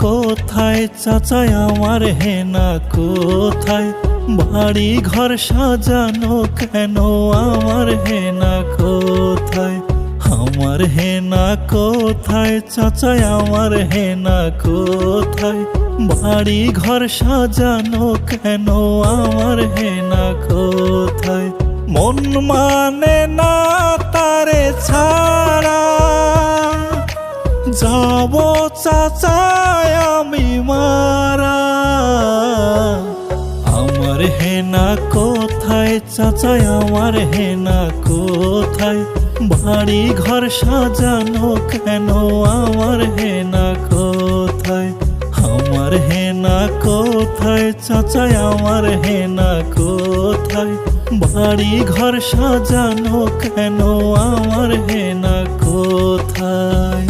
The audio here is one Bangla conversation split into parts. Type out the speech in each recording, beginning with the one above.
কোথায় চাচাই আমার হেনা কোথায়, বাড়ি ঘর সাজানো কেন আমার হেনা কোথায়, আমার হেনা কোথায় চাচাই আমার হেনা কোথায়, বাড়ি ঘর সাজানো কেন আমার হেনা কোথায়। মন মানে না তারে ছাড়া, যাব চাচাই আমি মারা। আমার হেনা কোথায় চাচাই আমার হেনা কোথায়, বাড়ি ঘর সাজানো কেন আমার হেনা কোথায়, আমার হেনা কোথায় চাচাই আমার হেনা কোথায়, বাড়ি ঘর সাজানো কেন আমার হেনা কোথায়।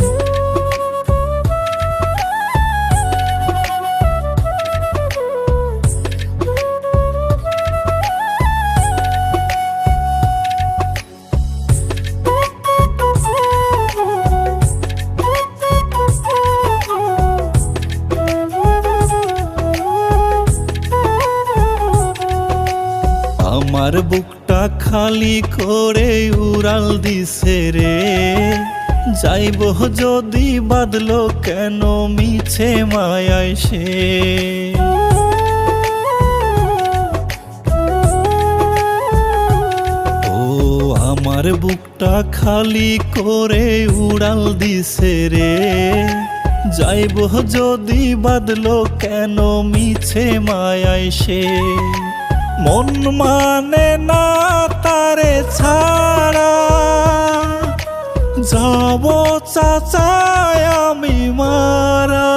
আমার বুকটা খালি করে উড়াল দিছে রে, যাইব যদি বাদলো কেন মিছে মায়ায় সে। ও আমার বুকটা খালি করে উড়াল দিছে রে, যাইব যদি বাদলো কেন মিছে মায়ায় সে। মন মানে না তারে ছাড়া, যাব চাচাই আমি মারা।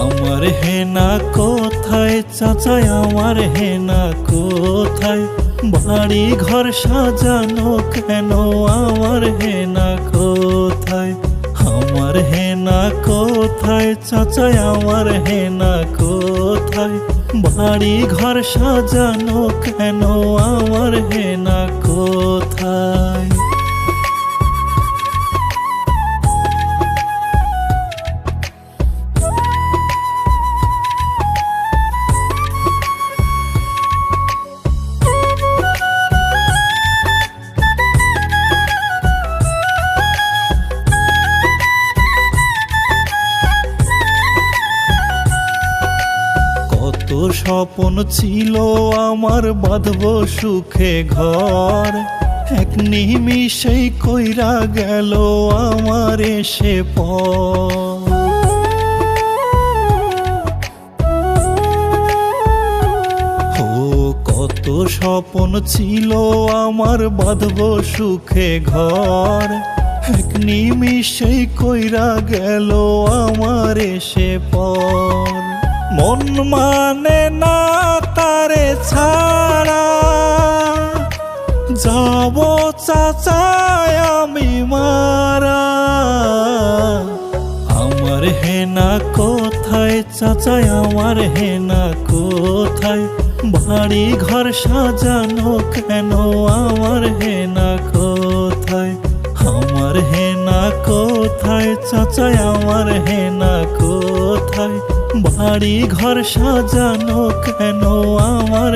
আমার হেনা কোথায় চাচাই আমার হেনা কোথায়, বাড়ি ঘর সাজানো কেন আমার হেনা কোথায়, আমার হেনা কোথায় চাচাই আমার হেনা কোথায়, বাড়ি ঘর সাজানো কেন আমার হেনা কোথায়। কত স্বপ্ন ছিল আমার বাঁধব সুখে ঘর, এক নিমিষেই কইরা গেল আমার এসে পর। ও কত স্বপ্ন ছিল আমার বাঁধব সুখে ঘর, এক নিমিষেই কইরা গেল আমার এসে পর। মন মানে না তারে ছাড়া, যাব চাচাই আমি মারা। আমার হেনা কোথায় চাচাই আমার হেনা কোথায়, বাড়ি ঘর সাজানো কেন আমার হেনা কোথায়, আমার হেনা কোথায় চাচাই আমার হেনা কোথায়, বাড়ি ঘর সাজানো কেন আমার